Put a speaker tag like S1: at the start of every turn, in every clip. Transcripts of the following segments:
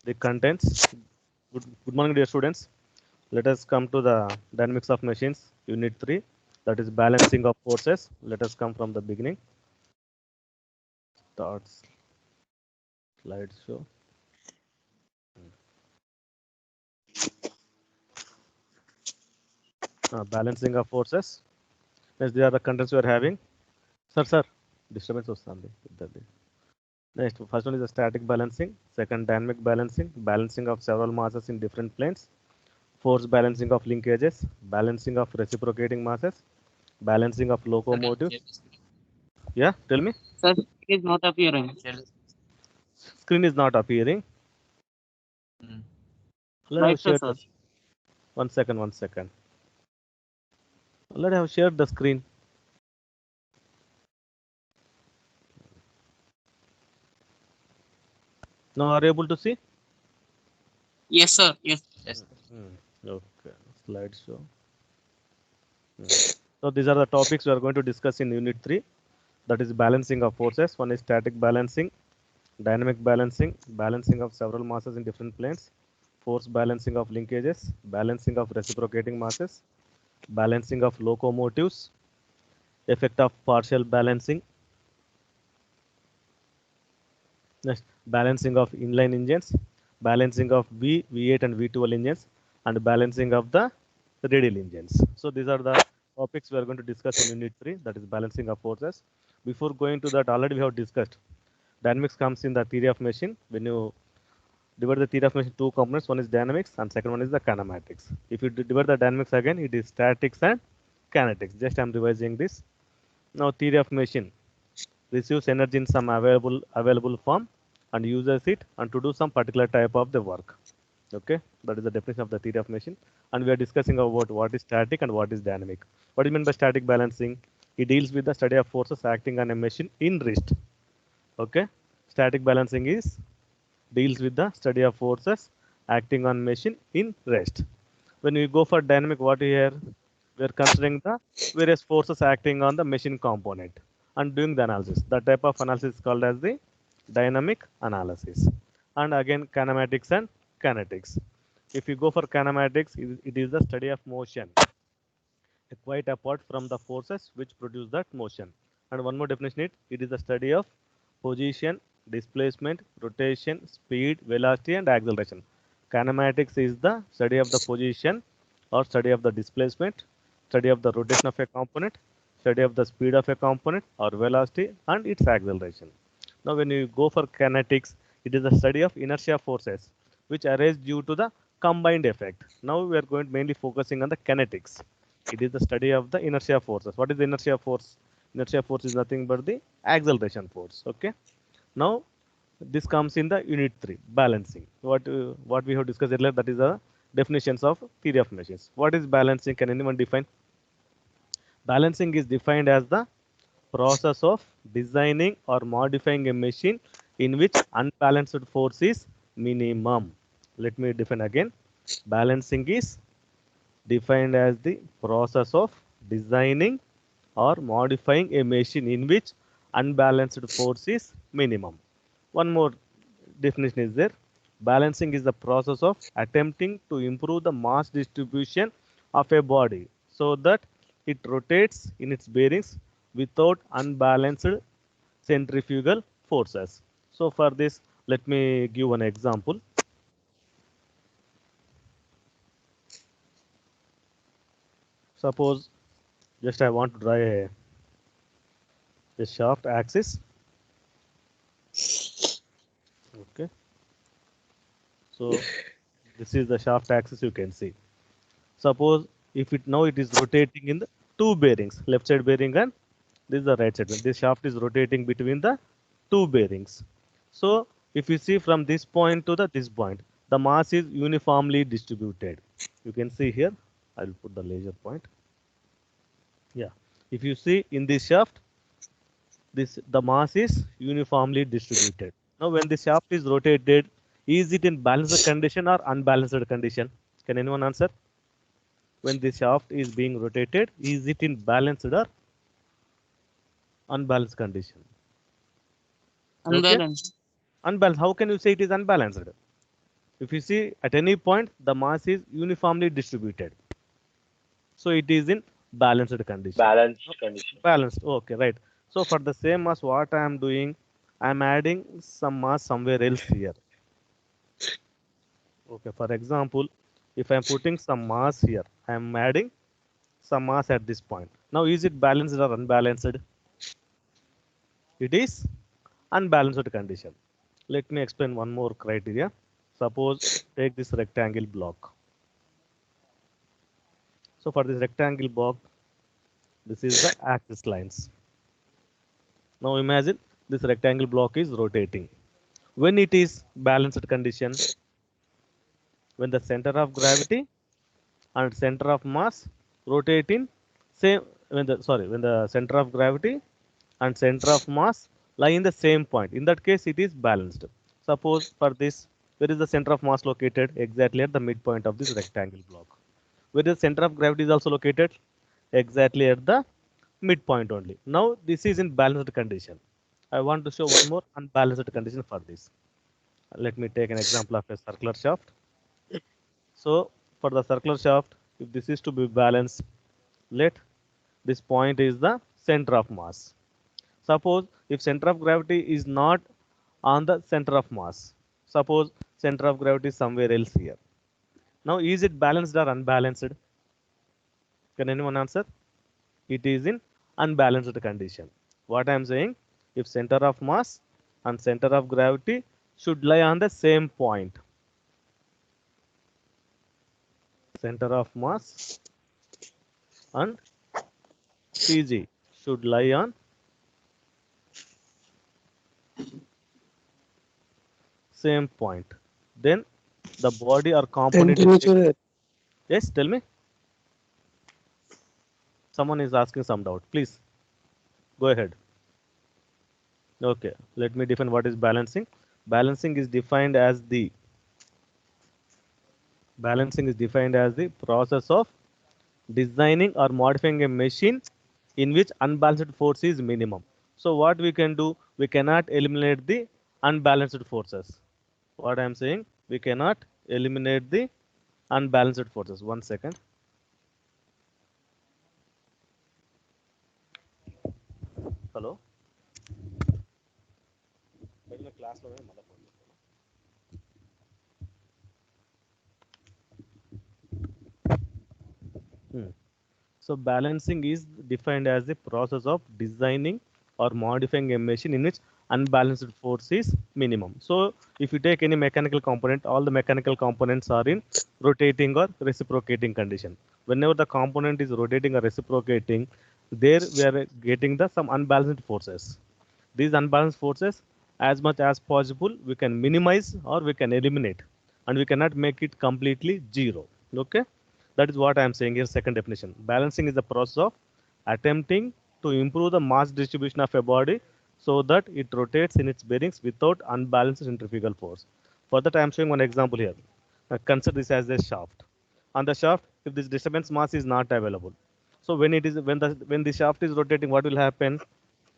S1: the contents. Good morning, dear students. Let us come to the dynamics of machines, unit 3, that is balancing of forces. Let us come from the beginning. Starts slideshow. Balancing of forces. Yes, these are the contents we are having. Sir, disturbance వస్తుంది ఇద్దరిది. Next, first one is the static balancing, second dynamic balancing, balancing of several masses in different planes, force balancing of linkages, balancing of reciprocating masses, balancing of locomotives. Yeah, tell me.
S2: Sir, it is not appearing.
S1: Screen is not appearing. Let
S2: Right,
S1: have shared
S2: sir.
S1: the, one second. Let have shared the screen. Now are you able to see?
S2: Yes, sir. Yes.
S1: Okay, slideshow. So these are the topics we are going to discuss in unit 3. That is balancing of forces. One is static balancing, dynamic balancing, balancing of several masses in different planes, force balancing of linkages, balancing of reciprocating masses, balancing of locomotives, effect of partial balancing, next balancing of inline engines, balancing of V8 and V12 engines, and balancing of the radial engines. So these are the topics we are going to discuss in unit 3, that is balancing of forces. Before going to that, already we have discussed dynamics comes in the theory of machine. When you divide the theory of machine two components, one is dynamics and second one is the kinematics. If you divide the dynamics again, it is statics and kinetics. Just I am revising this. Now theory of machine receives energy in some available form and uses it and to do some particular type of the work. Okay, that is the definition of the theory of machine. And we are discussing about what is static and what is dynamic. What do you mean by static balancing? It deals with the study of forces acting on a machine in rest. Okay, static balancing is deals with the study of forces acting on machine in rest. When we go for dynamic, what here we are considering the various forces acting on the machine component and doing the analysis. That type of analysis is called as the dynamic analysis. And again, kinematics and kinetics. If you go for kinematics, it is the study of motion, quite apart from the forces which produce that motion. And one more definition, it is the study of position, displacement, rotation, speed, velocity, and acceleration. Kinematics is the study of the position or study of the displacement, study of the rotation of a component, study of the speed of a component or velocity and its acceleration. Now, when you go for kinetics, it is the study of inertia forces which arise due to the combined effect. Now, we are going to mainly focusing on the kinetics. It is the study of the inertia forces. What is the inertia force? Inertia force is nothing but the acceleration force. Okay. Now, this comes in the unit 3, balancing. What we have discussed earlier, that is the definitions of theory of machines. What is balancing? Can anyone define? Balancing is defined as the process of designing or modifying a machine in which unbalanced force is minimum. Let me define again. Balancing is defined as the process of designing or modifying a machine in which unbalanced force is minimum. One more definition is there. Balancing is the process of attempting to improve the mass distribution of a body so that it rotates in its bearings without unbalanced centrifugal forces. So for this, let me give an example. Suppose just I want to draw a shaft axis. Okay. So this is the shaft axis you can see. Suppose if it now it is rotating in the two bearings, left side bearing and this is the right side. This shaft is rotating between the two bearings. So if you see from this point to this point, the mass is uniformly distributed. You can see here, I will put the laser point. Yeah. If you see in this shaft, the mass is uniformly distributed. Now when the shaft is rotated, is it in balanced condition or unbalanced condition? Can anyone answer? When the shaft is being rotated, is it in balanced or unbalanced condition? Okay,
S2: Unbalanced.
S1: unbalanced. How can you say it is unbalanced? If you see at any point, the mass is uniformly distributed. So it is in balanced condition.
S3: Balanced
S1: No,
S3: condition.
S1: balanced. Okay, right. So for the same mass, what I am doing, I am adding some mass somewhere else here. Okay, for example, if I am putting some mass here, I am adding some mass at this point. Now, is it balanced or unbalanced? It is unbalanced condition. Let me explain one more criteria. Suppose take this rectangle block. So for this rectangle block, this is the axis lines. Now imagine this rectangle block is rotating. When it is balanced condition, when the center of gravity and center of mass rotate in same when the center of gravity and center of mass lie in the same point. In that case, it is balanced. Suppose for this, where is the center of mass located? Exactly at the midpoint of this rectangle block. Where the center of gravity is also located? Exactly at the midpoint only. Now this is in balanced condition. I want to show one more unbalanced condition for this. Let me take an example of a circular shaft. So for the circular shaft, if this is to be balanced, let this point is the center of mass. Suppose if center of gravity is not on the center of mass, suppose center of gravity is somewhere else here. Now is it balanced or unbalanced? Can anyone answer? It is in unbalanced condition. What I am saying, if center of mass and center of gravity should lie on the same point, center of mass and CG should lie on same point, then the body or component is taking. Yes, tell me. Someone is asking some doubt. Please go ahead. Okay, let me define what is balancing. Balancing is defined as the process of designing or modifying a machine in which unbalanced force is minimum. So what we can do, we cannot eliminate the unbalanced forces. What I am saying, we cannot eliminate the unbalanced forces. 1 second. Hello. Hmm. So balancing is defined as the process of designing or modifying a machine in which unbalanced force is minimum. So if you take any mechanical component, all the mechanical components are in rotating or reciprocating condition. Whenever the component is rotating or reciprocating, there we are getting the some unbalanced forces. These unbalanced forces, as much as possible, we can minimize or we can eliminate, and we cannot make it completely zero. Okay, that is what I am saying here. Second definition: balancing is the process of attempting to improve the mass distribution of a body so that it rotates in its bearings without unbalanced centrifugal force. For that, I am showing one example here. Consider this as a shaft. On the shaft, if this disturbance mass is not available, so when the shaft is rotating, what will happen?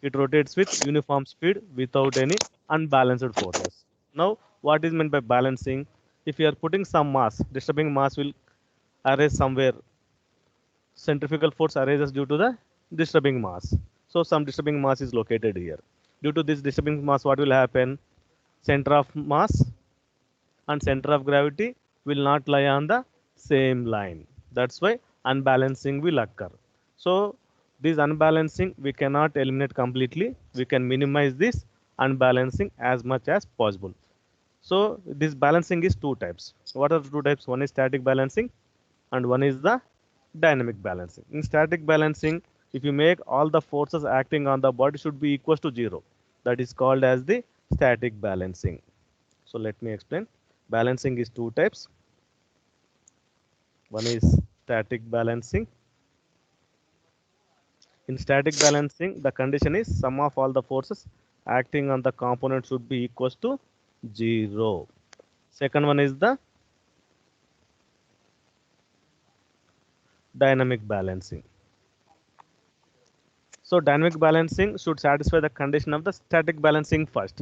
S1: It rotates with uniform speed without any unbalanced forces. Now, what is meant by balancing? If you are putting some mass, disturbing mass will arise somewhere. Centrifugal force arises due to the disturbing mass. So, some disturbing mass is located here. Due to this disturbing mass, what will happen? Center of mass and center of gravity will not lie on the same line. That's why unbalancing will occur. So this unbalancing we cannot eliminate completely. We can minimize this unbalancing as much as possible. So this balancing is two types. What are the two types? One is static balancing and one is the dynamic balancing. In static balancing, if you make all the forces acting on the body should be equal to zero. That is called as the static balancing. So let me explain. Balancing is two types. One is static balancing. In static balancing, the condition is sum of all the forces acting on the component should be equal to 0. Second one is the dynamic balancing. So dynamic balancing should satisfy the condition of the static balancing first.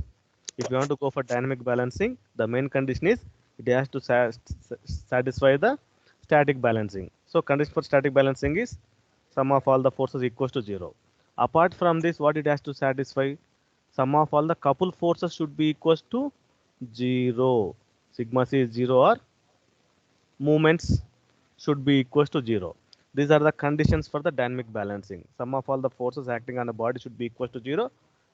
S1: If you want to go for dynamic balancing, the main condition is It has to satisfy the static balancing. So condition for static balancing is sum of all the forces equals to 0. Apart from this, what it has to satisfy? Sum of all the couple forces should be equals to 0. Sigma c is 0 or movements should be equals to 0. These are the conditions for the dynamic balancing. Sum of all the forces acting on a body should be equals to 0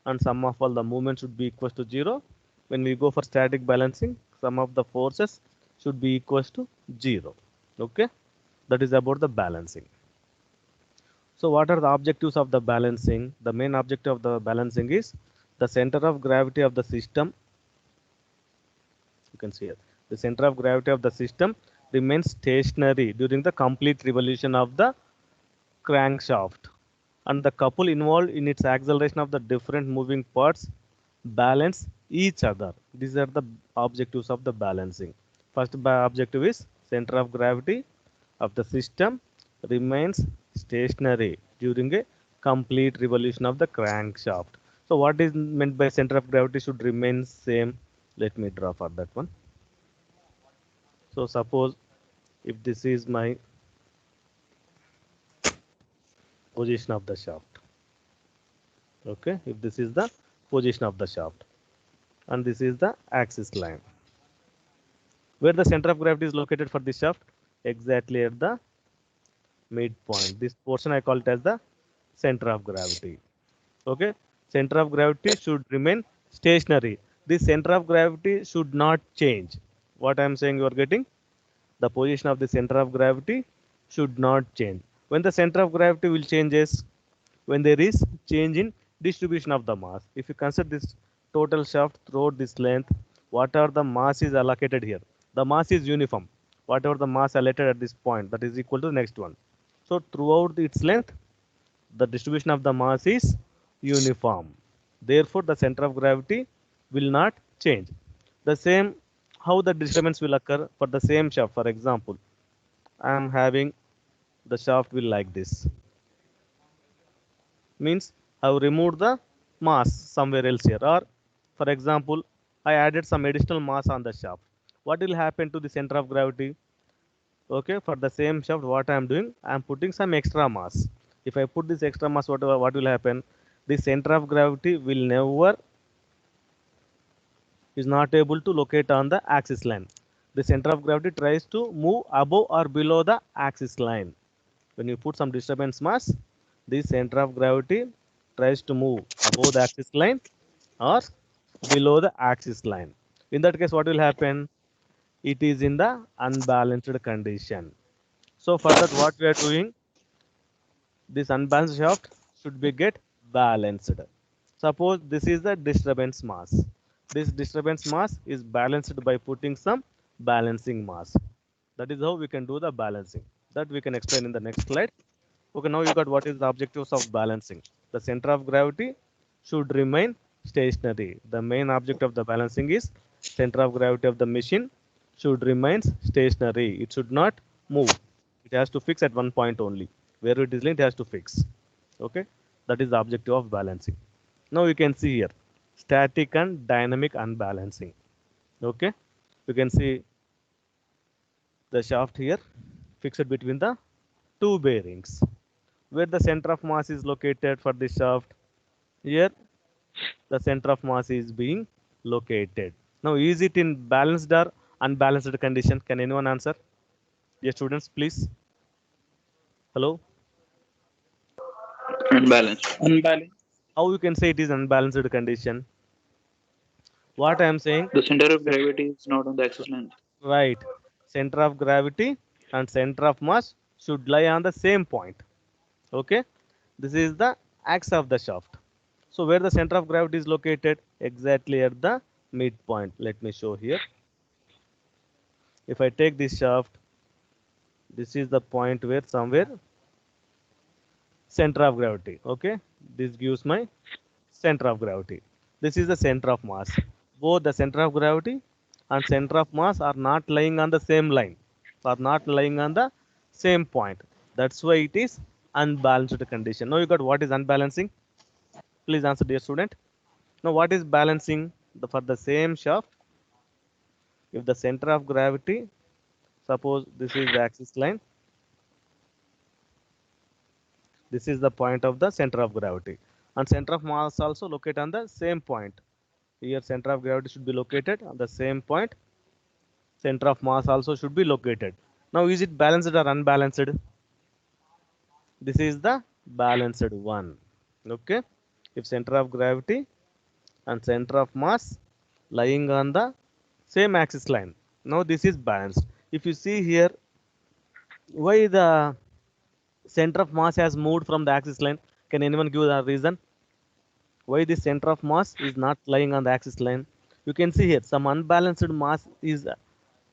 S1: and sum of all the movements should be equals to 0. When we go for static balancing, sum of the forces should be equals to 0. Okay, that is about the balancing. So what are the objectives of the balancing? The main objective of the balancing is the center of gravity of the system. You can see it. The center of gravity of the system remains stationary during the complete revolution of the crankshaft, and the couple involved in its acceleration of the different moving parts balance each other. These are the objectives of the balancing. First objective is center of gravity of the system remains stationary during a complete revolution of the crankshaft. So what is meant by center of gravity should remain same? Let me draw for that one. So suppose if this is my position of the shaft, okay, if this is the position of the shaft and this is the axis line, where the center of gravity is located for the shaft, exactly at the midpoint. This portion I call it as the center of gravity. Okay, center of gravity should remain stationary. This center of gravity should not change. What I am saying, you are getting? The position of the center of gravity should not change. When the center of gravity will changes, when there is change in distribution of the mass. If you consider this total shaft throughout this length, whatever the mass is allocated here, the mass is uniform. Whatever the mass allocated at this point, that is equal to the next one. So throughout its length, the distribution of the mass is uniform. Therefore, the center of gravity will not change. The same, how the disturbance will occur for the same shaft. For example, I am having the shaft will like this. Means I have removed the mass somewhere else here. Or for example, I added some additional mass on the shaft. What will happen to the center of gravity? Okay, for the same shaft, what I am doing, I am putting some extra mass. If I put this extra mass, what will happen? The center of gravity will never is not able to locate on the axis line. The center of gravity tries to move above or below the axis line. When you put some disturbance mass, the center of gravity tries to move above the axis line or below the axis line. In that case, what will happen? It is in the unbalanced condition. So for that, what we are doing, this unbalanced shaft should be get balanced. Suppose this is the disturbance mass. This disturbance mass is balanced by putting some balancing mass. That is how we can do the balancing. That we can explain in the next slide. Okay, now you got what is the objectives of balancing. The center of gravity should remain stationary. The main object of the balancing is center of gravity of the machine should remain stationary. It should not move. It has to fix at one point only. Where it is linked, it has to fix. Okay, that is the objective of balancing. Now you can see here static and dynamic unbalancing. Okay, you can see the shaft here fixed between the two bearings. Where the center of mass is located for the shaft, here the center of mass is being located. Now is it in balanced or unbalanced condition? Can anyone answer? Yes, students, please. Hello.
S3: Unbalanced.
S2: Unbalanced.
S1: How you can say it is unbalanced condition? What I am saying,
S3: The center of gravity is not on the axis line.
S1: right? Center of gravity and center of mass should lie on the same point. Okay, this is the axis of the shaft. So where the center of gravity is located? Exactly at the midpoint. Let me show here. If I take this shaft, this is the point where somewhere center of gravity. Okay, this gives my center of gravity. This is the center of mass. Both the center of gravity and center of mass are not lying on the same line, are not lying on the same point. That's why it is unbalanced condition. Now you got what is unbalancing? Please answer, dear student. Now what is balancing? For the same shaft, If the center of gravity, suppose this is the axis line, this is the point of the center of gravity, and center of mass also located on the same point. Here center of gravity should be located on the same point, center of mass also should be located. Now is it balanced or unbalanced? This is the balanced one. Okay, if center of gravity and center of mass lying on the same axis line, now this is balanced. If you see here, why the center of mass has moved from the axis line? Can anyone give the reason why the center of mass is not lying on the axis line? You can see here some unbalanced mass is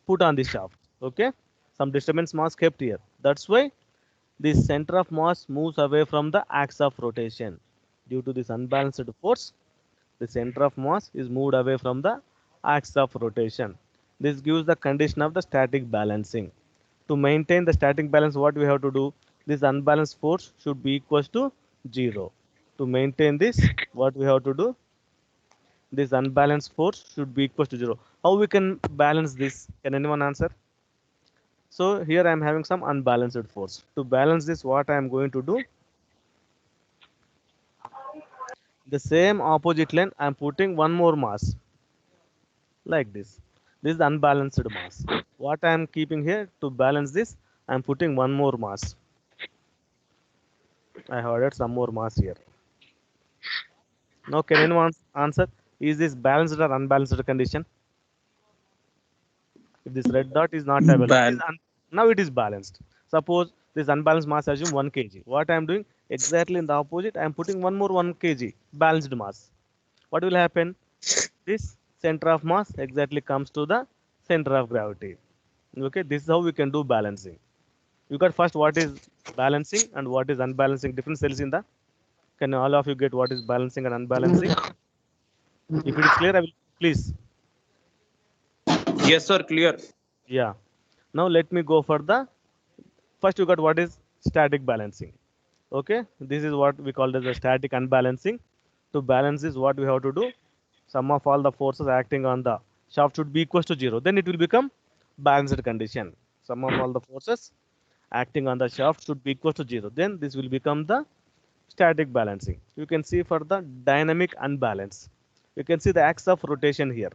S1: put on the shaft. Okay, some disturbance mass kept here. That's why the center of mass moves away from the axis of rotation. Due to this unbalanced force, the center of mass is moved away from the axis of rotation. This gives the condition of the static balancing. To maintain the static balance, what we have to do? This unbalanced force should be equal to 0. To maintain this, what we have to do? This unbalanced force should be equal to 0. How we can balance this? Can anyone answer? So here I am having some unbalanced force. To balance this, what I am going to do? The same opposite line, I am putting one more mass like this. This is the unbalanced mass. What I am keeping here to balance this, I am putting one more mass. I have added some more mass here. Now can anyone answer? Is this balanced or unbalanced condition? If this red dot is not available, now it is balanced. Suppose this unbalanced mass assume 1 kg. What I am doing? Exactly in the opposite, I am putting one more 1 kg balanced mass. What will happen? This center of mass exactly comes to the center of gravity. Okay, this is how we can do balancing. You got first what is balancing and what is unbalancing. Different cells in the. Can all of you get what is balancing and unbalancing? If it is clear, I will please.
S4: Yes, sir, clear.
S1: Yeah. Now let me go for the first. You got what is static balancing. Okay, this is what we call as a static unbalancing. To balance this, what we have to do? Sum of all the forces acting on the shaft should be equal to 0. Then it will become balanced condition. Sum of all the forces acting on the shaft should be equal to 0. Then this will become the static balancing. You can see for the dynamic unbalance. You can see the axis of rotation here.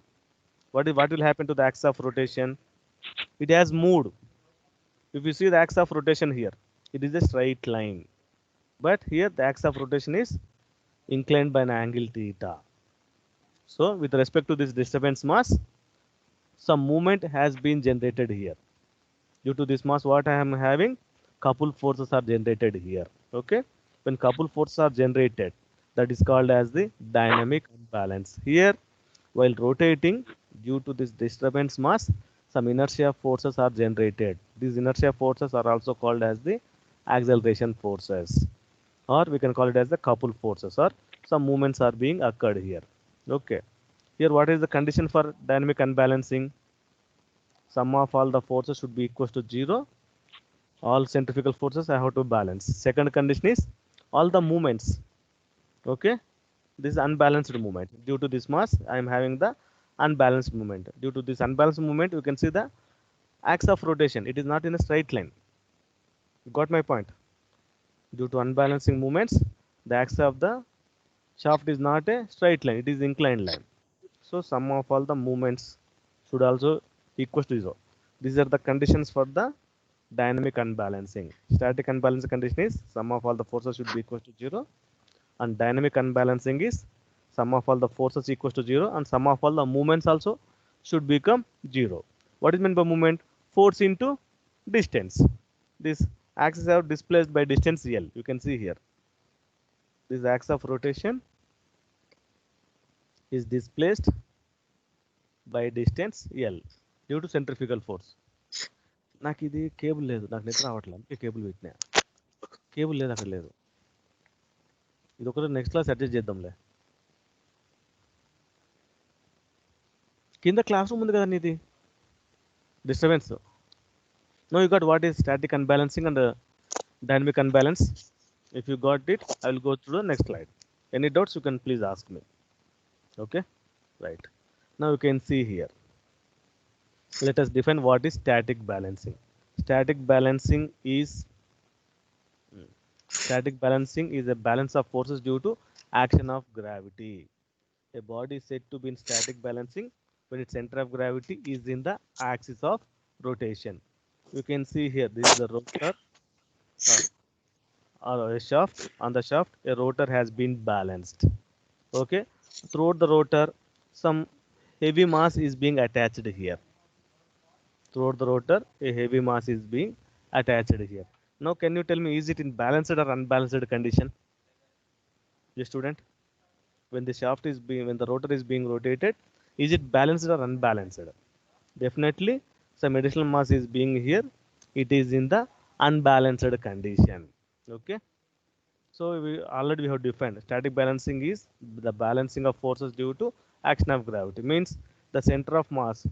S1: What will happen to the axis of rotation? It has moved. If you see the axis of rotation here, it is a straight line. But here the axis of rotation is inclined by an angle theta. So with respect to this disturbance mass, some movement has been generated here. Due to this mass, what I am having? Couple forces are generated here. Okay. When couple forces are generated, that is called as the dynamic unbalance. Here, while rotating, due to this disturbance mass, some inertia forces are generated. These inertia forces are also called as the acceleration forces, or we can call it as the couple forces, or some movements are being occurred here. Okay. Here, what is the condition for dynamic unbalancing? Sum of all the forces should be equal to 0. All centrifugal forces I have to balance. Second condition is all the movements. Okay, this is unbalanced movement. Due to this mass, I am having the unbalanced movement. Due to this unbalanced movement, you can see the axis of rotation. It is not in a straight line. You got my point? Due to unbalancing movements, the axis of the shaft is not a straight line. It is inclined line. So sum of all the movements should also equal to 0. These are the conditions for the dynamic unbalancing. Static unbalancing condition is sum of all the forces should be equal to 0, and dynamic unbalancing is sum of all the forces equal to 0 and sum of all the movements also should become 0. What is meant by movement? Force into distance. This axis are displaced by distance L. You can see here. This axis of rotation is displaced by distance L due to centrifugal force. నాకు ఇది cable లేదు, నాకు నిద్ర రావట్లేదు, అందుకే cable పెట్టినా. Cable లేదు, అక్కడ లేదు. ఇది ఒకటి నెక్స్ట్ క్లాస్ అడ్జస్ట్ చేద్దాంలే. కింద క్లాస్ రూమ్ ఉంది కదండి ఇది disturbance. No you got what is static unbalancing and dynamic unbalance. If you got it, I will go through the next slide. Any doubts, you can please ask me. Okay, right. Now you can see here. let us define what is static balancing. Static balancing is static balancing is a balance of forces due to action of gravity. A body is said to be in static balancing when its center of gravity is in the axis of rotation. You can see here this is the rotor uh, or a shaft. On the shaft, a rotor has been balanced. Okay, throughout the rotor, some heavy mass is being attached here. Throughout the rotor, a heavy mass is being attached here. Now, can you tell me, is it in balanced or unbalanced condition? The student, when when the rotor is being rotated, is it balanced or unbalanced? Definitely, some additional mass is being here. It is in the unbalanced condition. Okay. So we have defined static balancing is the balancing of forces due to action of gravity. Means the center of mass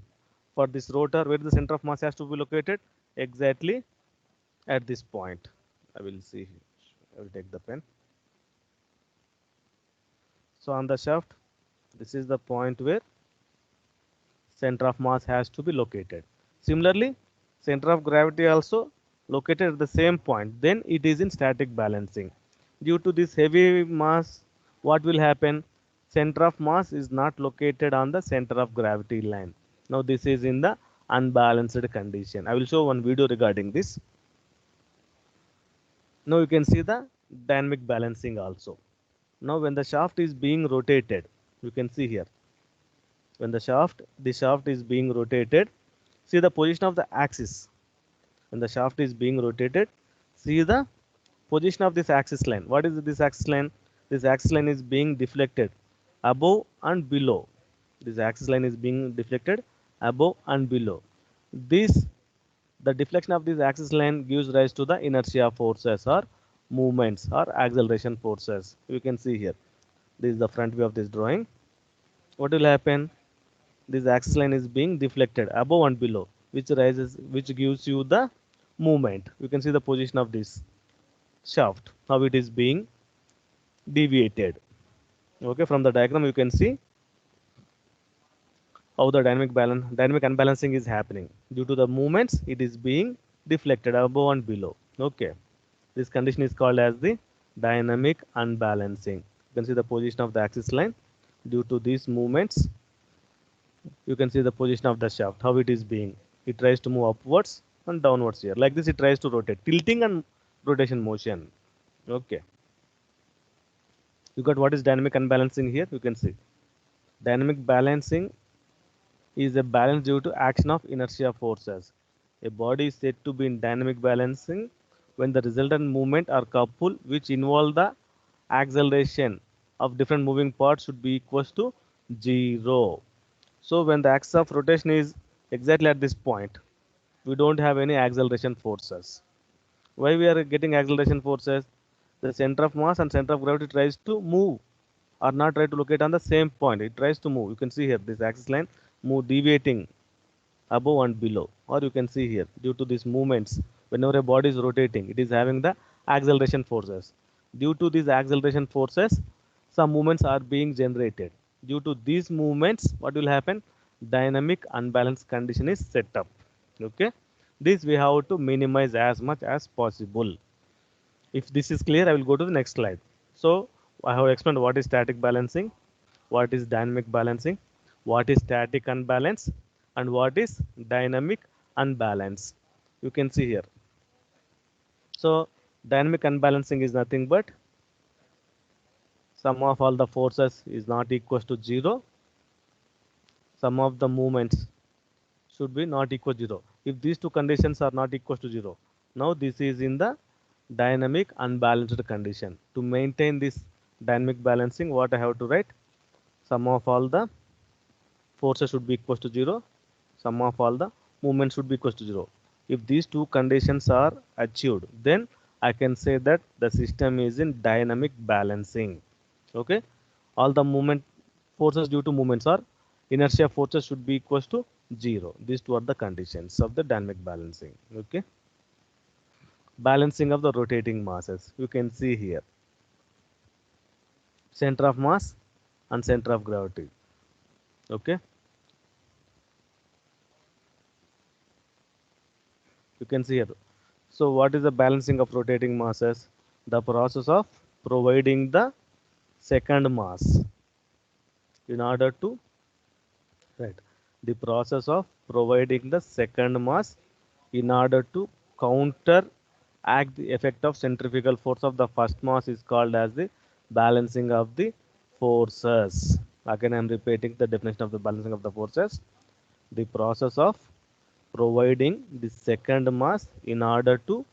S1: for this rotor, where the center of mass has to be located exactly at this point. I will see. I will take the pen. So on the shaft, this is the point where center of mass has to be located. Similarly, center of gravity also located at the same point. Then it is in static balancing. Due to this heavy mass, what will happen? Center of mass is not located on the center of gravity line. Now this is in the unbalanced condition. I will show one video regarding this. Now you can see the dynamic balancing also. Now when the shaft is being rotated, you can see here when the shaft is being rotated, see the position of the axis. When the shaft is being rotated, see the position of this axis line. What is this axis line? This axis line is being deflected above and below. This axis line is being deflected above and below. This The deflection of this axis line gives rise to the inertia forces or movements or acceleration forces. You can see here, this is the front view of this drawing. What will happen? This axis line is being deflected above and below, which gives you the movement. You can see the position of this shaft, how it is being deviated. Okay, from the diagram you can see how the dynamic unbalancing is happening. Due to the movements, it is being deflected above and below. Okay, this condition is called as the dynamic unbalancing. You can see the position of the axis line. Due to these movements, you can see the position of the shaft, how it is being. It tries to move upwards and downwards here. Like this, it tries to rotate, tilting and rotation motion. Okay. You got what is dynamic unbalancing here? You can see. Dynamic balancing is a balance due to action of inertia forces. A body is said to be in dynamic balancing when the resultant movement are coupled which involve the acceleration of different moving parts should be equal to 0. So when the axis of rotation is exactly at this point, we don't have any acceleration forces. Why we are getting acceleration forces? The center of mass and center of gravity tries to move or not try to locate on the same point. It tries to move. You can see here this axis line move deviating above and below, or you can see here due to these movements, whenever a body is rotating, it is having the acceleration forces. Due to these acceleration forces, some movements are being generated. Due to these movements, what will happen? Dynamic unbalanced condition is set up. Okay, this we have to minimize as much as possible. If this is clear, I will go to the next slide. So I have explained what is static balancing, what is dynamic balancing, what is static unbalance, and what is dynamic unbalance. You can see here. So dynamic unbalancing is nothing but sum of all the forces is not equal to 0. Sum of the movements should be not equal to 0. If these two conditions are not equal to 0, now this is in the dynamic unbalanced condition. To maintain this dynamic balancing, what I have to write? Sum of all the forces should be equal to 0. Sum of all the movements should be equal to 0. If these two conditions are achieved, then I can say that the system is in dynamic balancing. Okay, all the movement forces due to movements are inertia forces should be equal to 0. These two are the conditions of the dynamic balancing. Okay, balancing of the rotating masses. You can see here center of mass and center of gravity. Okay, You can see here. So what is the balancing of rotating masses? The process of providing the second mass in order to, right, the process of providing the second mass in order to counteract the effect of centrifugal force of the first mass is called as the balancing of the forces. Again, I am repeating the definition of the balancing of the forces. The process of providing the second mass in order to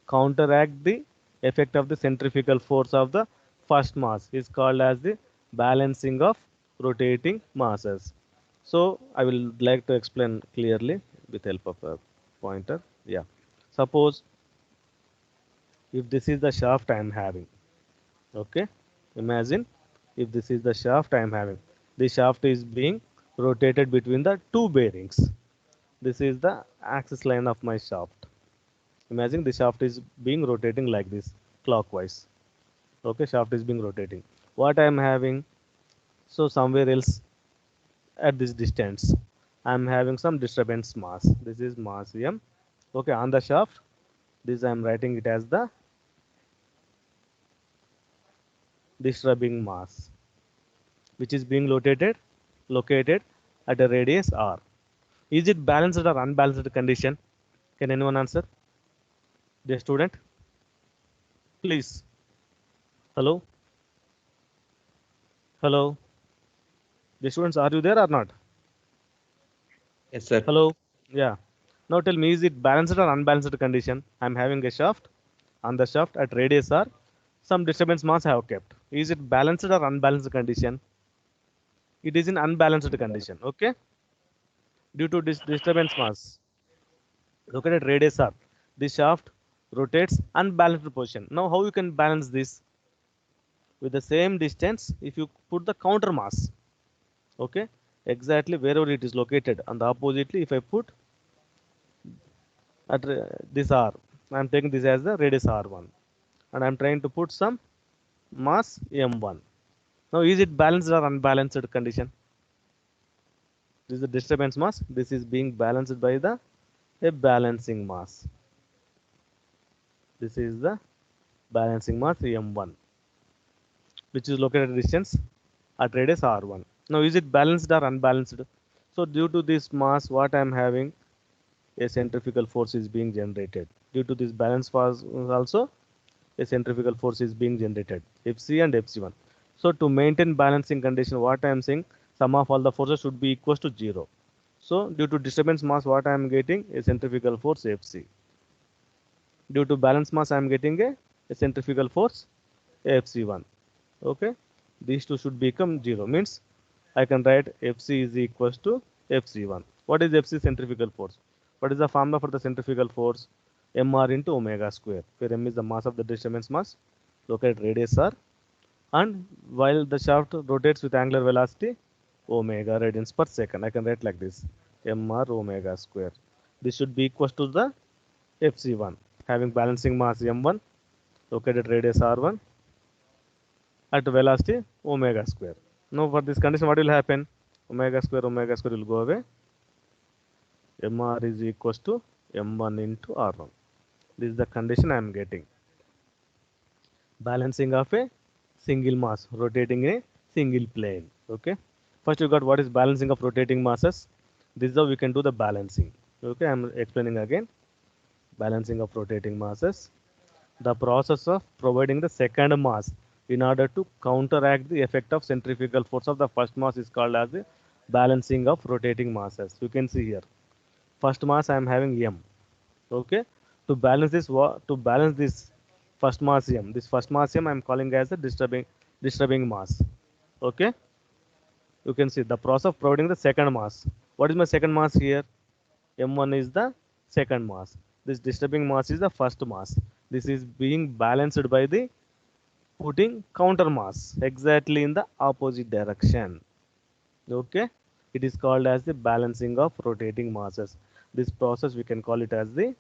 S1: counteract the effect of the centrifugal force of the first mass is called as the balancing of rotating masses. So I will like to explain clearly with help of a pointer. Yeah. Suppose if this is the shaft I am having, okay, imagine if this is the shaft I am having. The shaft is being rotated between the two bearings. This is the axis line of my shaft. Imagine the shaft is being rotating like this clockwise. Okay, shaft is being rotating. What I am having? So somewhere else at this distance, I am having some disturbance mass. This is mass m. Okay, on the shaft, this I am writing it as the disturbing mass, which is being located at a radius r. Is it balanced or unbalanced condition? Can anyone answer? Dear student, please. Hello, hello. The students, are you there or not?
S4: Yes, sir.
S1: Hello. Yeah. Now tell me, is it balanced or unbalanced condition? I'm having a shaft. On the shaft at radius r, some disturbance mass I have kept. Is it balanced or unbalanced condition? It is in unbalanced condition. Okay. Due to this disturbance mass, look at radius r. The shaft rotates unbalanced position. Now how you can balance this? With the same distance, if you put the counter mass, okay, exactly wherever it is located, and oppositely if I put at this r, I am taking this as the radius r1, and I am trying to put some mass m1. Now is it balanced or unbalanced condition? This is the disturbance mass. This is being balanced by the a balancing mass. This is the balancing mass m1, which is located at distance at radius r1. Now is it balanced or unbalanced? So due to this mass, what I am having, a centrifugal force is being generated. Due to this balance force also, a centrifugal force is being generated, Fc and Fc1. So to maintain balancing condition, what I am saying, sum of all the forces should be equal to 0. So due to disturbance mass, what I am getting, a centrifugal force Fc. Due to balance mass, I am getting a centrifugal force Fc1. Okay, these two should become 0. Means I can write Fc is equal to Fc1. What is Fc? Centrifugal force. What is the formula for the centrifugal force? Mr into omega square, where m is the mass of the disturbance mass, located radius r, and while the shaft rotates with angular velocity omega radians per second, I can write like this, mr omega square. This should be equal to the Fc1, having balancing mass m1, located radius r1, at velocity omega square. Now for this condition, what will happen? Omega square will go away. Mr is equal to m1 into r1. This is the condition I am getting. Balancing of a single mass rotating in a single plane. Okay. First you got what is balancing of rotating masses. This is how we can do the balancing. Okay, I am explaining again. Balancing of rotating masses. The process of providing the second mass in order to counteract the effect of centrifugal force of the first mass is called as the balancing of rotating masses. You can see here. First mass I am having m. Okay, to balance this first mass m, this first mass m I am calling as the disturbing mass. Okay, you can see the process of providing the second mass. What is my second mass here? M1 is the second mass. This disturbing mass is the first mass. This is being balanced by the putting counter mass exactly in the opposite direction. Okay, it is called as the balancing of rotating masses. This process we can call it as the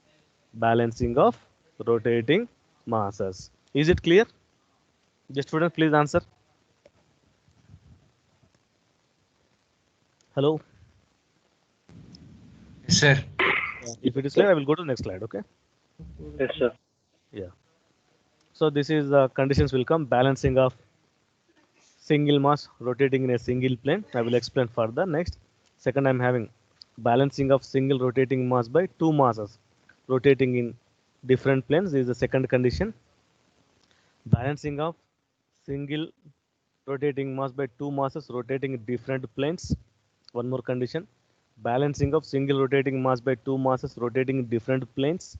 S1: balancing of rotating masses. Is it clear? The student, please answer. Hello.
S4: Yes, sir.
S1: If it is clear, I will go to the next slide. Okay.
S3: Yes, sir.
S1: Yeah. So this is the conditions will come balancing of single mass rotating in a single plane. I will explain further. Next, second, I'm having balancing of single rotating mass by two masses rotating in different planes. This is the second condition. Balancing of single rotating mass by two masses rotating in different planes. One more condition. Balancing of single rotating mass by two masses rotating in different planes.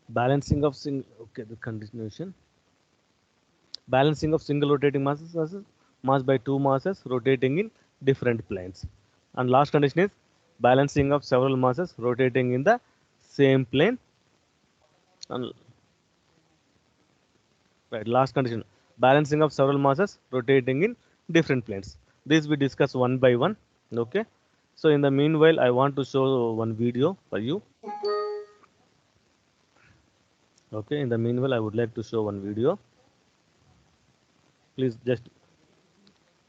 S1: Balancing of single, okay, the continuation. Balancing of single rotating mass by two masses rotating in different planes. And last condition is balancing of several masses rotating in the same plane. And right, last condition, balancing of several masses rotating in different planes. This we discuss one by one. Okay. So in the meanwhile, I want to show one video for you. Okay. In the meanwhile, I would like to show one video. Please just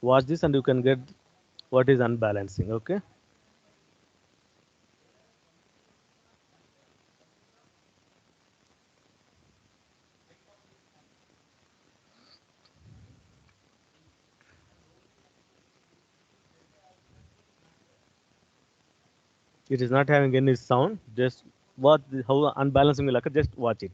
S1: watch this and you can get what is unbalancing. Okay. It is not having any sound. Just watch how unbalancing will occur. Just watch it.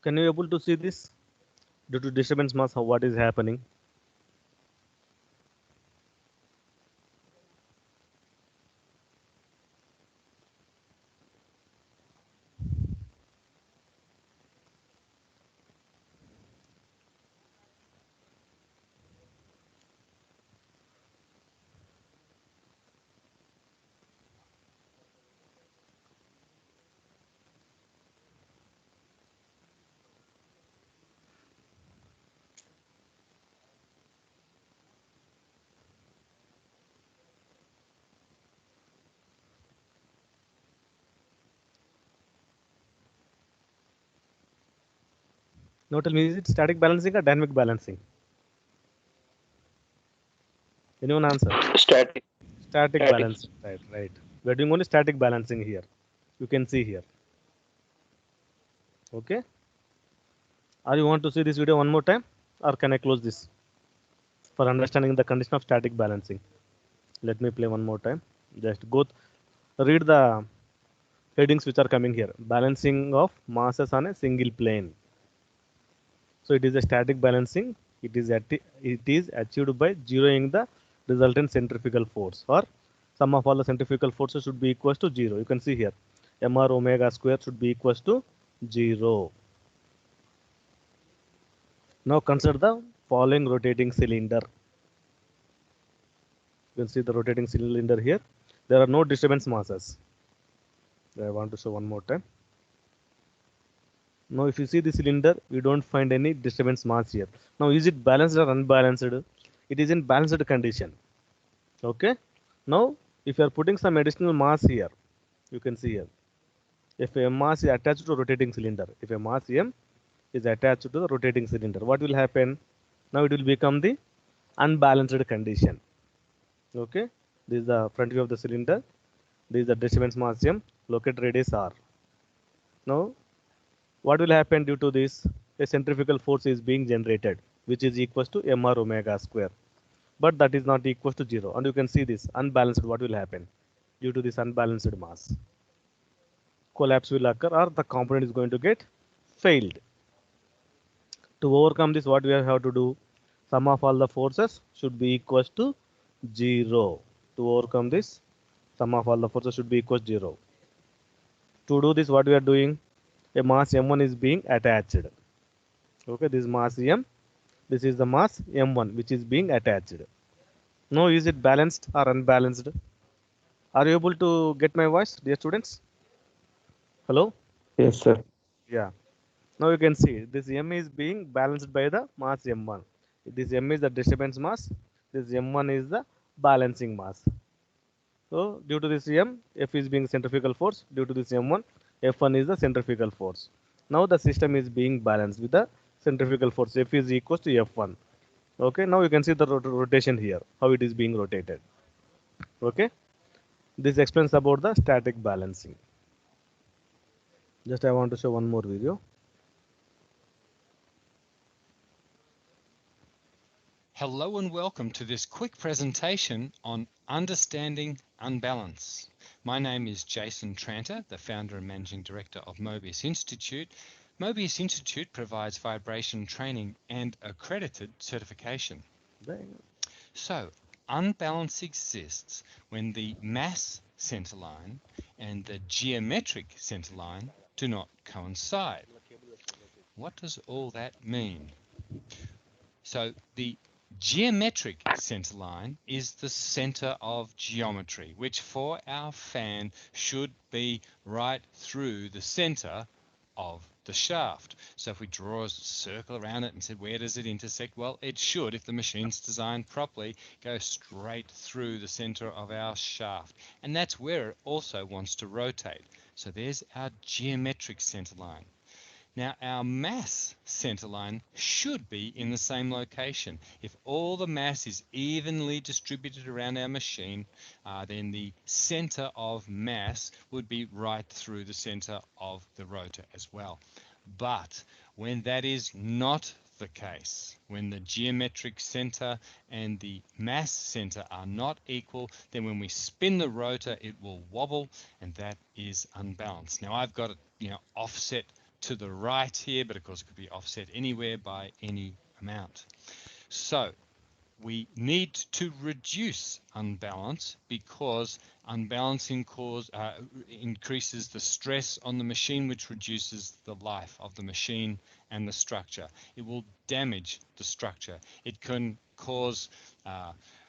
S1: Can you able to see this? Due to disturbance mass, how what is happening? Now tell me, is it static balancing or dynamic balancing? Anyone answer?
S3: Static.
S1: Static
S3: Static.
S1: balancing. Right, right. We are doing only static balancing here. You can see here. Okay. Or you want to see this video one more time, or can I close this for understanding the condition of static balancing? Let me play one more time. Just read the headings which are coming here. Balancing of masses on a single plane. So it is a static balancing. It is achieved by zeroing the resultant centrifugal force, or sum of all the centrifugal forces should be equal to 0. You can see here mr omega square should be equal to 0. Now consider the following rotating cylinder. You can see the rotating cylinder here. There are no disturbance masses. I want to show one more time. Now if you see the cylinder, we don't find any disturbance mass here. Now is it balanced or unbalanced? It is in balanced condition. Okay. Now if you are putting some additional mass here, you can see here. If a mass is attached to a rotating cylinder, if a mass m is attached to the rotating cylinder, what will happen? Now it will become the unbalanced condition. Okay. This is the front view of the cylinder. This is the disturbance mass m, locate radius r. Now what will happen due to this? A centrifugal force is being generated, which is equal to mr omega square. But that is not equal to 0. And you can see this unbalanced. What will happen due to this unbalanced mass? Collapse will occur, or the component is going to get failed. To overcome this, what we have to do? Sum of all the forces should be equal to 0. To overcome this, sum of all the forces should be equal to 0. To do this, what we are doing, a mass m1 is being attached. Okay, this mass m, this is the mass m1 which is being attached. Now, is it balanced or unbalanced? Are you able to get my voice, dear students? Hello?
S4: Yes, sir.
S1: Yeah. Now you can see this m is being balanced by the mass m1. This m is the disturbance mass. This m1 is the balancing mass. So due to this m, F is being centrifugal force. Due to this m1, F1 is the centrifugal force. Now the system is being balanced with the centrifugal force. F is equals to F1. Okay. Now you can see the rotation here, how it is being rotated. Okay. This explains about the static balancing. Just I want to show one more video.
S5: Hello and welcome to this quick presentation on understanding unbalance. My name is Jason Tranter, the founder and managing director of Mobius Institute. Mobius Institute provides vibration training and accredited certification. So, unbalance exists when the mass centerline and the geometric centerline do not coincide. What does all that mean? So, the geometric centerline is the center of geometry, which for our fan should be right through the center of the shaft. So if we draw a circle around it and said, where does it intersect? Well, it should, if the machine's designed properly, go straight through the center of our shaft. And that's where it also wants to rotate. So there's our geometric centerline. Now, our mass centerline should be in the same location. If all the mass is evenly distributed around our machine, then the center of mass would be right through the center of the rotor as well. But when that is not the case, when the geometric center and the mass center are not equal, then when we spin the rotor, it will wobble, and that is unbalanced. Now, I've got it, offset to the right here, but of course it could be offset anywhere by any amount. So we need to reduce unbalance because unbalancing increases the stress on the machine, which reduces the life of the machine and the structure. It will damage the structure. It can cause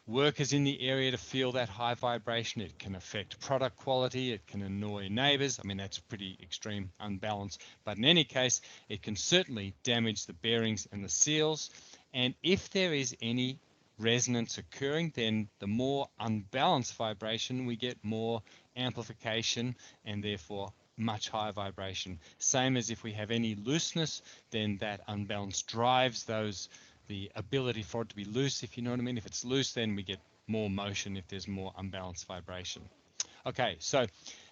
S5: workers in the area to feel that high vibration. It can affect product quality. It can annoy neighbors. I mean, that's pretty extreme unbalance. But in any case, it can certainly damage the bearings and the seals. And if there is any resonance occurring, then the more unbalanced vibration, we get more amplification and therefore much higher vibration. Same as if we have any looseness, then that unbalance drives the ability for it to be loose, if you know what I mean. If it's loose, then we get more motion if there's more unbalanced vibration. Okay, so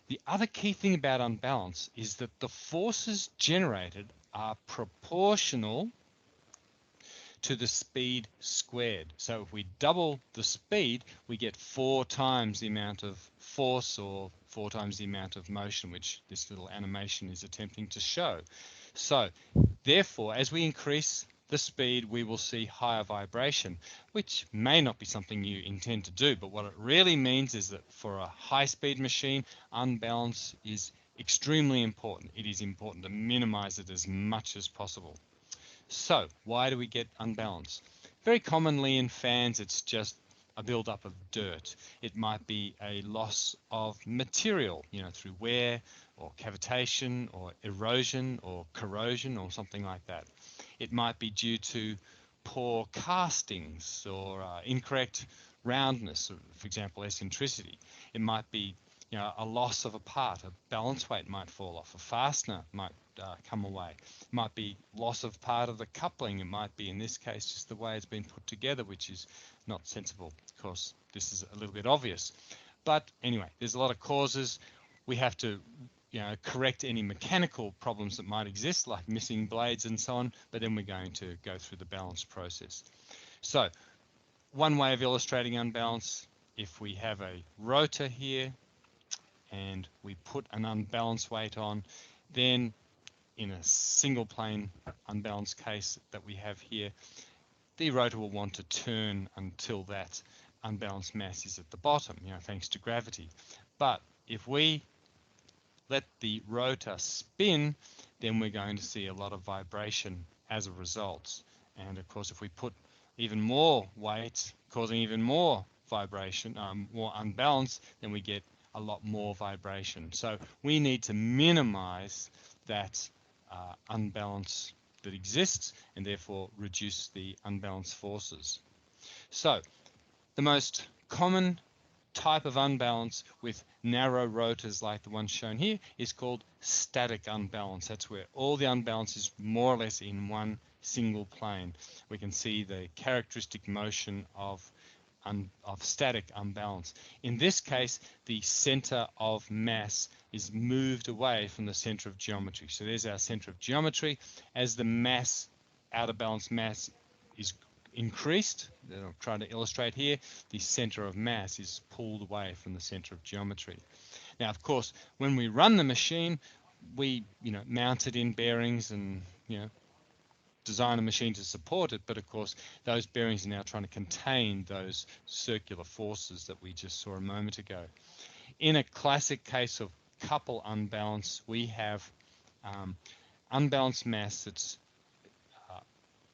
S5: the other key thing about unbalance is that the forces generated are proportional to the speed squared. So if we double the speed, we get 4 times the amount of force or 4 times the amount of motion, which this little animation is attempting to show. So therefore, as we increase the speed, we will see higher vibration, which may not be something you intend to do, but what it really means is that for a high-speed machine, unbalance is extremely important. It is important to minimize it as much as possible. So why do we get unbalance? Very commonly in fans, it's just a buildup of dirt. It might be a loss of material, through wear or cavitation or erosion or corrosion or something like that. It might be due to poor castings or incorrect roundness, for example, eccentricity. It might be a loss of a part, a balance weight might fall off, a fastener might come away. It might be loss of part of the coupling. It might be, in this case, just the way it's been put together, which is not sensible. Of course, this is a little bit obvious. But anyway, there's a lot of causes. We have to correct any mechanical problems that might exist, like missing blades and so on, but then we're going to go through the balance process. So one way of illustrating unbalance, if we have a rotor here and we put an unbalanced weight on, then in a single plane unbalanced case that we have here, the rotor will want to turn until that unbalanced mass is at the bottom, thanks to gravity. But if we let the rotor spin, then we're going to see a lot of vibration as a result. And of course, if we put even more weight, causing even more vibration, more unbalance, then we get a lot more vibration. So we need to minimize that unbalance that exists and therefore reduce the unbalanced forces. So the most common type of unbalance with narrow rotors like the one shown here is called static unbalance. That's where all the unbalance is more or less in one single plane. We can see the characteristic motion of static unbalance. In this case, the center of mass is moved away from the center of geometry. So there's our center of geometry. As the mass, out of balance mass, is increased, that I'm trying to illustrate here, the center of mass is pulled away from the center of geometry. Now, of course, when we run the machine, we mount it in bearings and design a machine to support it, but of course those bearings are now trying to contain those circular forces that we just saw a moment ago. In a classic case of couple unbalance, we have unbalanced mass that's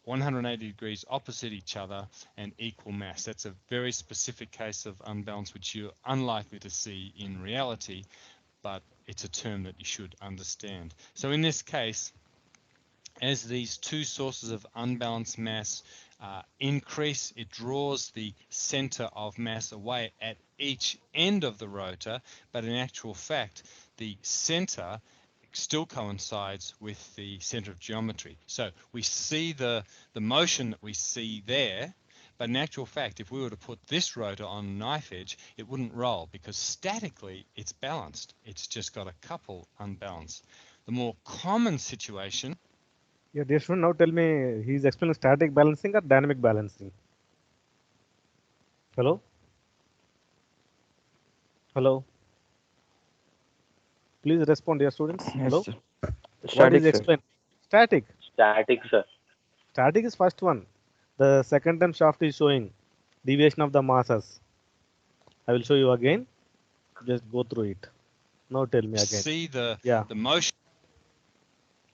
S5: 180 degrees opposite each other and equal mass. That's a very specific case of unbalance which you're unlikely to see in reality, but it's a term that you should understand. So in this case, as these two sources of unbalanced mass increase, it draws the center of mass away at each end of the rotor, but in actual fact, the center still coincides with the center of geometry. So we see the motion that we see there, but in actual fact, if we were to put this rotor on a knife edge, it wouldn't roll because statically it's balanced. It's just got a couple unbalanced. The more common situation.
S1: Yeah, dear student, now tell me, he is explaining static balancing or dynamic balancing? Hello? Hello? Please respond, dear students. Hello?
S4: Yes, sir.
S1: What
S3: Static,
S1: is
S3: sir.
S1: explained? Static.
S3: Static, sir.
S1: Static is first one. The second time shaft is showing deviation of the masses. I will show you again. Just go through it. Now tell me again.
S5: See the motion.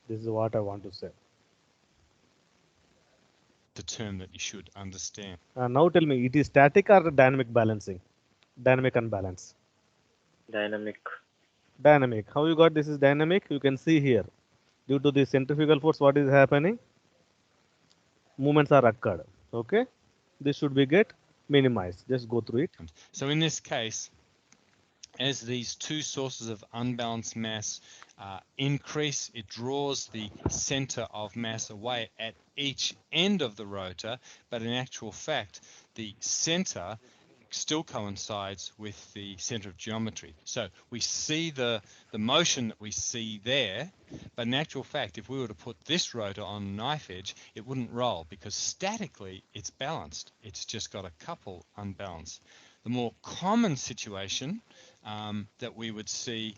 S1: This is what I want to say.
S5: The term that you should understand.
S1: Now tell me, it is static or dynamic balancing? Dynamic unbalance.
S3: Dynamic.
S1: Dynamic. How you got this is dynamic? You can see here. Due to the centrifugal force, what is happening? Movements are occurred. Okay. This should be get minimized. Just go through it.
S5: So in this case, as these two sources of unbalanced mass increase, it draws the center of mass away at each end of the rotor, but in actual fact, the center still coincides with the center of geometry. So we see the motion that we see there, but in actual fact, if we were to put this rotor on a knife edge, it wouldn't roll because statically it's balanced. It's just got a couple unbalanced. The more common situation that we would see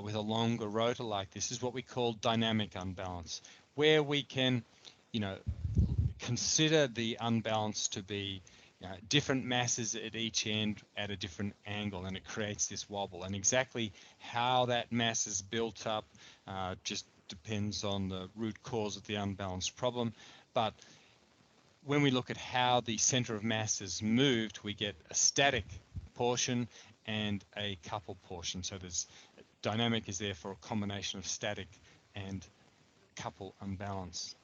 S5: with a longer rotor like this is what we call dynamic unbalance, where we can, consider the unbalance to be different masses at each end at a different angle, and it creates this wobble. And exactly how that mass is built up just depends on the root cause of the unbalanced problem. But when we look at how the center of mass is moved, we get a static portion and a couple portion. So there's dynamic is there for a combination of static and couple unbalance.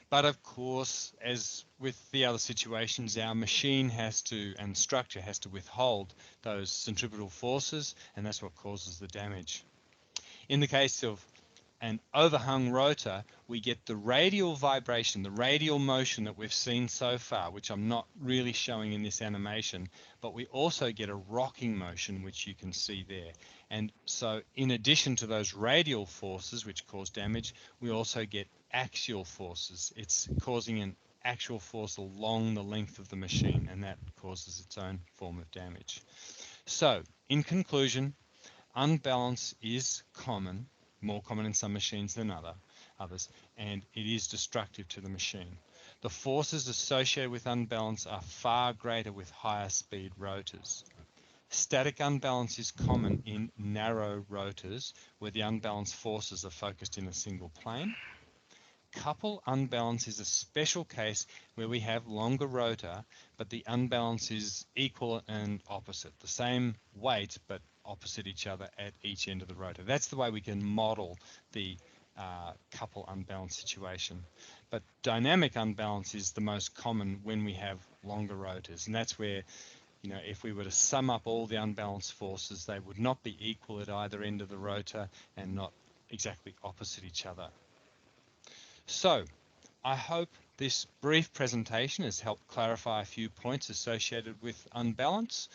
S5: But of course, as with the other situations, our machine and structure has to withhold those centripetal forces, and that's what causes the damage. In the case of an overhung rotor, we get the radial vibration, the radial motion that we've seen so far, which I'm not really showing in this animation, but we also get a rocking motion, which you can see there. And so in addition to those radial forces, which cause damage, we also get axial forces. It's causing an actual force along the length of the machine, and that causes its own form of damage. So in conclusion, unbalance is common, more common in some machines than others, and it is destructive to the machine. The forces associated with unbalance are far greater with higher speed rotors. Static unbalance is common in narrow rotors where the unbalanced forces are focused in a single plane. Couple unbalance is a special case where we have longer rotor, but the unbalance is equal and opposite, the same weight, but opposite each other at each end of the rotor. That's the way we can model the couple unbalance situation. But dynamic unbalance is the most common when we have longer rotors, and that's where, you know, if we were to sum up all the unbalanced forces, they would not be equal at either end of the rotor and not exactly opposite each other. So, I hope this brief presentation has helped clarify a few points associated with unbalance.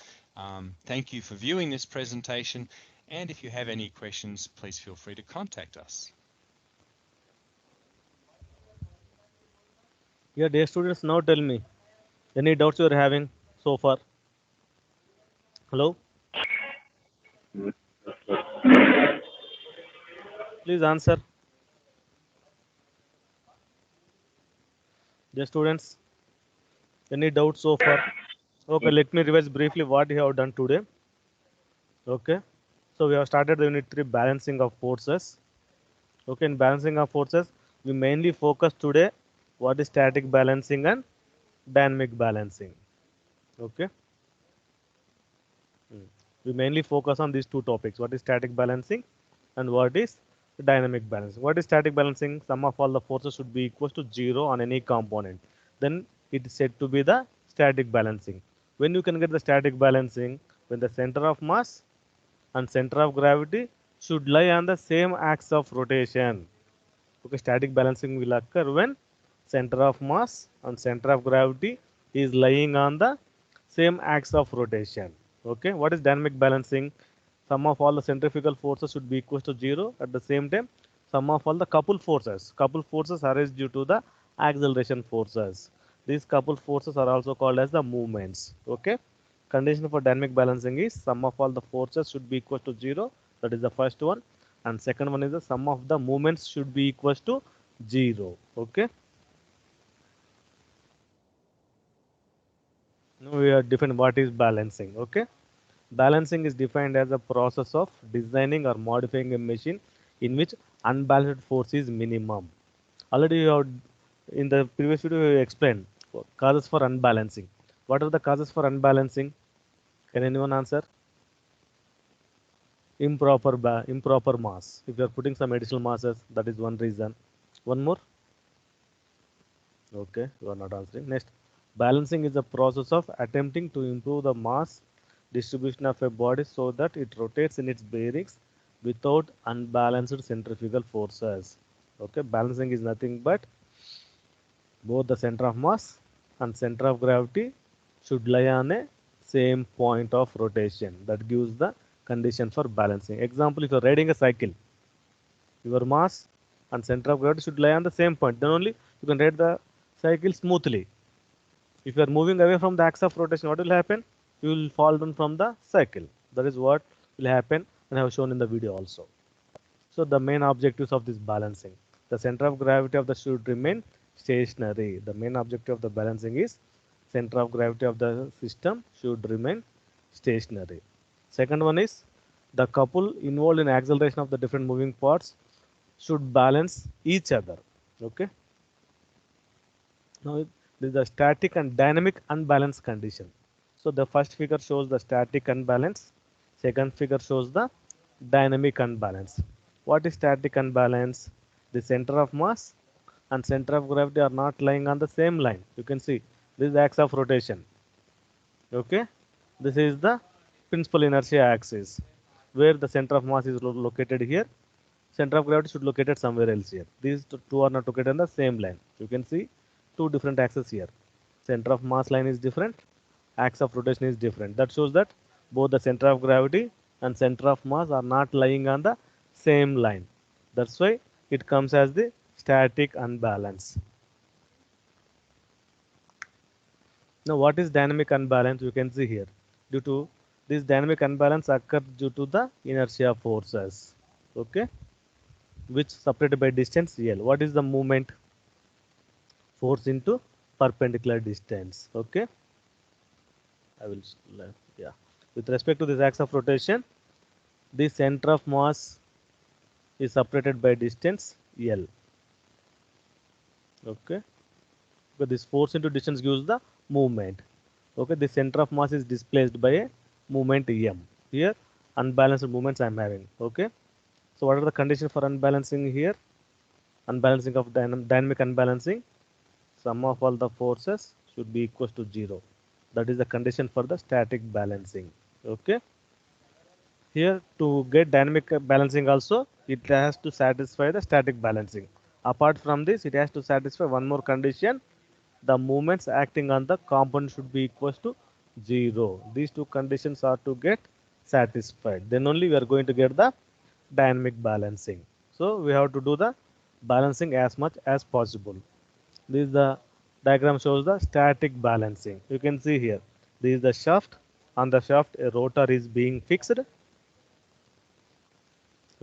S5: Thank you for viewing this presentation, and if you have any questions, please feel free to contact us.
S1: Yeah, dear students, now tell me, any doubts you are having so far? Hello? Please answer. Dear students, any doubts so far? Okay, let me revise briefly what you have done today. Okay, so we have started the unit 3, balancing of forces. Okay, in balancing of forces, we mainly focus today what is static balancing and dynamic balancing. Okay. We mainly focus on these two topics, what is static balancing and what is dynamic balancing. What is static balancing? Sum of all the forces should be equal to 0 on any component. Then it is said to be the static balancing. When you can get the static balancing? When the center of mass and center of gravity should lie on the same axis of rotation. Okay, static balancing will occur when center of mass and center of gravity is lying on the same axis of rotation. Okay, what is dynamic balancing? Sum of all the centrifugal forces should be equal to 0. At the same time, sum of all the coupled forces. Coupled forces arise due to the acceleration forces. These coupled forces are also called as the movements. Okay, condition for dynamic balancing is sum of all the forces should be equal to 0. That is the first one. And second one is the sum of the moments should be equal to 0. Okay. Now we are defined what is balancing. Okay. Balancing is defined as a process of designing or modifying a machine in which unbalanced force is minimum. Already you have, in the previous video you explained causes for unbalancing. What are the causes for unbalancing? Can anyone answer? Improper mass. If you are putting some additional masses, that is one reason. One more. Okay, you are not answering. Next, balancing is a process of attempting to improve the mass distribution of a body so that it rotates in its bearings without unbalanced centrifugal forces. Okay, balancing is nothing but both the center of mass and center of gravity should lie on a same point of rotation. That gives the condition for balancing. Example, if you are riding a cycle, your mass and center of gravity should lie on the same point. Then only you can ride the cycle smoothly. If you are moving away from the axis of rotation, what will happen? You will fall down from the cycle. That is what will happen, and I have shown in the video also. So the main objectives of this balancing. The center of gravity of the should remain stationary. The main objective of the balancing is center of gravity of the system should remain stationary. Second one is the couple involved in acceleration of the different moving parts should balance each other. Okay. Now this is the static and dynamic unbalance condition. So the first figure shows the static unbalance. Second figure shows the dynamic unbalance. What is static unbalance? The center of mass and center of gravity are not lying on the same line. You can see this is the axis of rotation. Okay, this is the principal inertia axis where the center of mass is located here. Center of gravity should located somewhere else here. These two are not located on the same line. You can see two different axes here. Center of mass line is different, axis of rotation is different. That shows that both the center of gravity and center of mass are not lying on the same line. That's why it comes as the static unbalance. Now what is dynamic unbalance? You can see here. Due to this dynamic unbalance occurs due to the inertia forces. Okay, which separated by distance L. What is the movement? Force into perpendicular distance. Okay, I will, yeah. With respect to this axis of rotation, the center of mass is separated by distance L. Okay, because this force into distance gives the movement. Okay, the center of mass is displaced by a movement M. Here, unbalanced movements I am having. Okay, so what are the conditions for unbalancing here? Unbalancing of dynamic unbalancing, sum of all the forces should be equal to 0. That is the condition for the static balancing. Okay, here to get dynamic balancing also, it has to satisfy the static balancing. Apart from this, it has to satisfy one more condition: the moments acting on the component should be equal to 0. These two conditions are to get satisfied. Then only we are going to get the dynamic balancing. So we have to do the balancing as much as possible. This is the diagram shows the static balancing. You can see here. This is the shaft. On the shaft, a rotor is being fixed.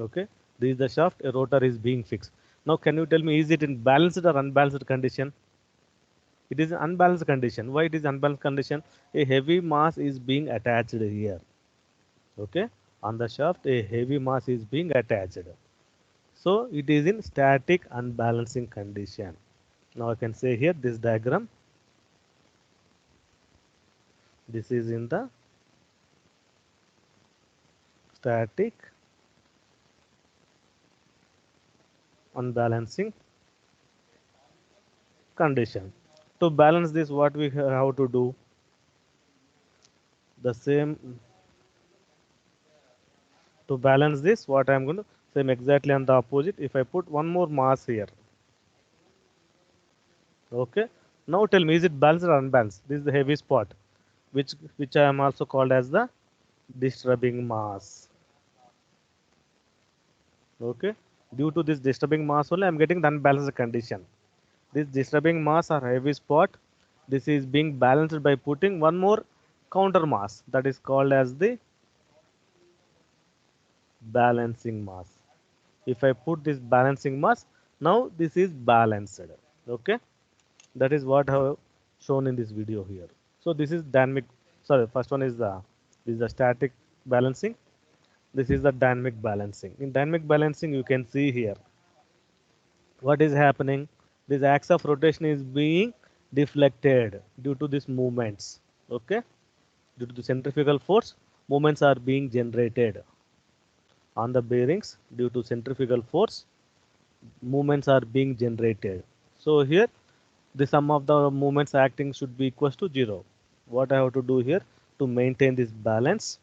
S1: Okay. This is the shaft. A rotor is being fixed. Now, can you tell me, is it in balanced or unbalanced condition? It is an unbalanced condition. Why it is unbalanced condition? A heavy mass is being attached here. Okay. On the shaft, a heavy mass is being attached. So it is in static unbalancing condition. Now I can say here this diagram. This is in the static unbalancing condition. To balance this, what we have to do? The same. To balance this, what I am going to same exactly on the opposite. If I put one more mass here. Okay. Now tell me, is it balanced or unbalanced? This is the heavy spot, which I am also called as the disturbing mass. Okay. Due to this disturbing mass only, I am getting the unbalanced condition. This disturbing mass or heavy spot, this is being balanced by putting one more counter mass, that is called as the balancing mass. If I put this balancing mass, now this is balanced. Okay, that is what I have shown in this video here. So this is dynamic. Sorry, first one is the static balancing. This is the dynamic balancing. In dynamic balancing, you can see here what is happening. This axis of rotation is being deflected due to these movements. Okay, due to the centrifugal force, movements are being generated on the bearings. Due to centrifugal force, movements are being generated. So here the sum of the movements acting should be equal to 0. What I have to do here to maintain this balance,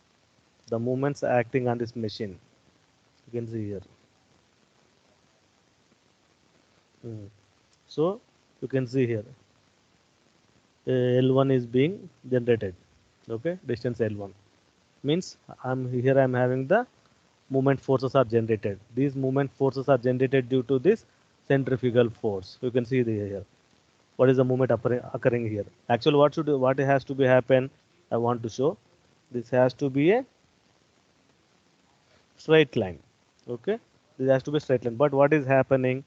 S1: the movements acting on this machine, you can see here. So you can see here L1 is being generated. Okay, distance L1 means I'm having the movement forces are generated. These movement forces are generated due to this centrifugal force. You can see here. What is the movement occurring here? Actually, what has to be happen? I want to show. This has to be a straight line. Okay, this has to be a straight line. But what is happening?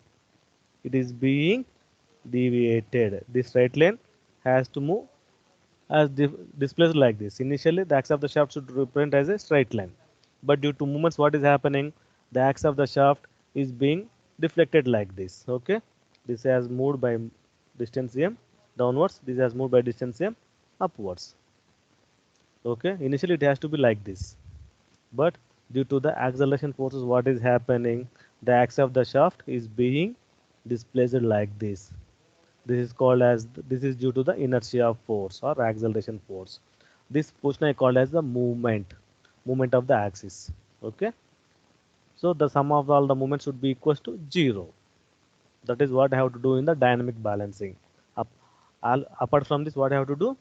S1: It is being deviated. This straight line has to move as displaced like this. Initially, the axis of the shaft should represent as a straight line. But due to movements, what is happening? The axis of the shaft is being deflected like this. Okay, this has moved by distance m downwards. This has moved by distance m upwards. Okay, initially it has to be like this, but due to the acceleration forces, what is happening? The axis of the shaft is being displaced like this. This is due to the inertia force or acceleration force. This portion I call as the movement of the axis. Okay, so the sum of all the movements should be equal to 0. That is what I have to do in the dynamic balancing. Apart from this, what I have to do?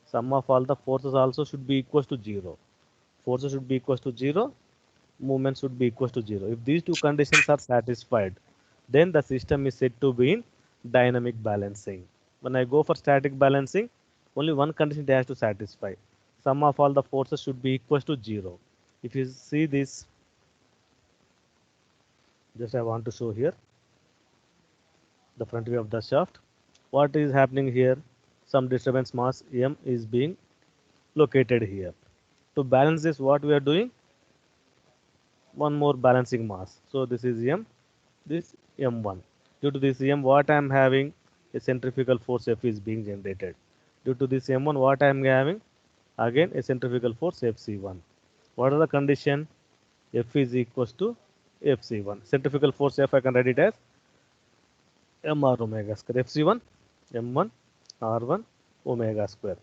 S1: Sum of all the forces also should be equal to 0. Forces should be equal to 0. Movement should be equal to 0. If these two conditions are satisfied, then the system is said to be in dynamic balancing. When I go for static balancing, only one condition it has to satisfy. Sum of all the forces should be equal to 0. If you see this, just I want to show here the front view of the shaft. What is happening here? Some disturbance mass M is being located here. To balance this, what we are doing? One more balancing mass. So this is M, this M1. Due to this M, what I am having? A centrifugal force F is being generated. Due to this M1, what I am having? Again, a centrifugal force FC1. What are the condition? F is equals to FC1. Centrifugal force F, I can write it as mr omega square. FC1, M1, R1, omega square.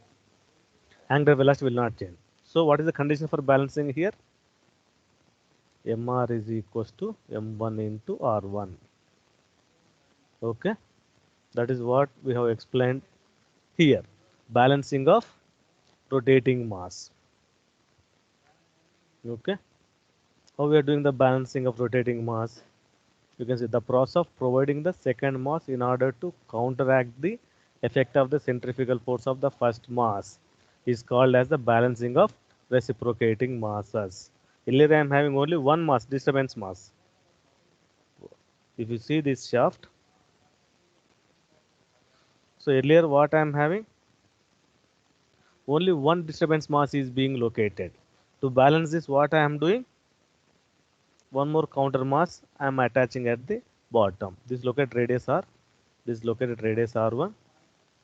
S1: Angular velocity will not change. So what is the condition for balancing here? Mr is equals to M1 into R1. Okay, that is what we have explained here. Balancing of rotating mass. Okay, how we are doing the balancing of rotating mass? You can see the process of providing the second mass in order to counteract the effect of the centrifugal force of the first mass is called as the balancing of reciprocating masses. Earlier I am having only one mass, disturbance mass. If you see this shaft, so earlier what I am having? Only one disturbance mass is being located. To balance this, what I am doing? One more counter mass I am attaching at the bottom. This located radius R, this located radius R1.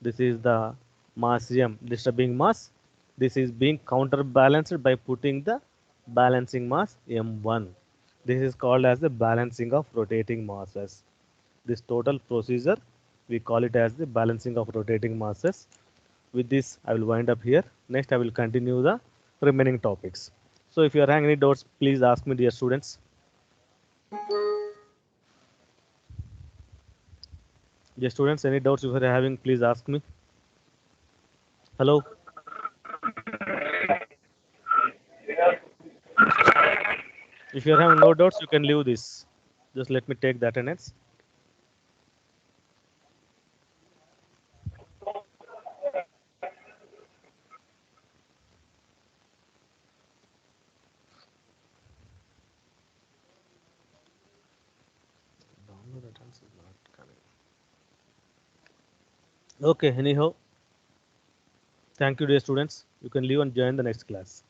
S1: This is the mass M, disturbing mass. This is being counterbalanced by putting the balancing mass M1. This is called as the balancing of rotating masses. This total procedure, we call it as the balancing of rotating masses. With this, I will wind up here. Next, I will continue the remaining topics. So if you are having any doubts, please ask me, dear students. Dear students, any doubts if you are having, please ask me. Hello. If you are having no doubts, you can leave this. Just let me take the attendance. Okay, anyhow. Thank you, dear students. You can leave and join the next class.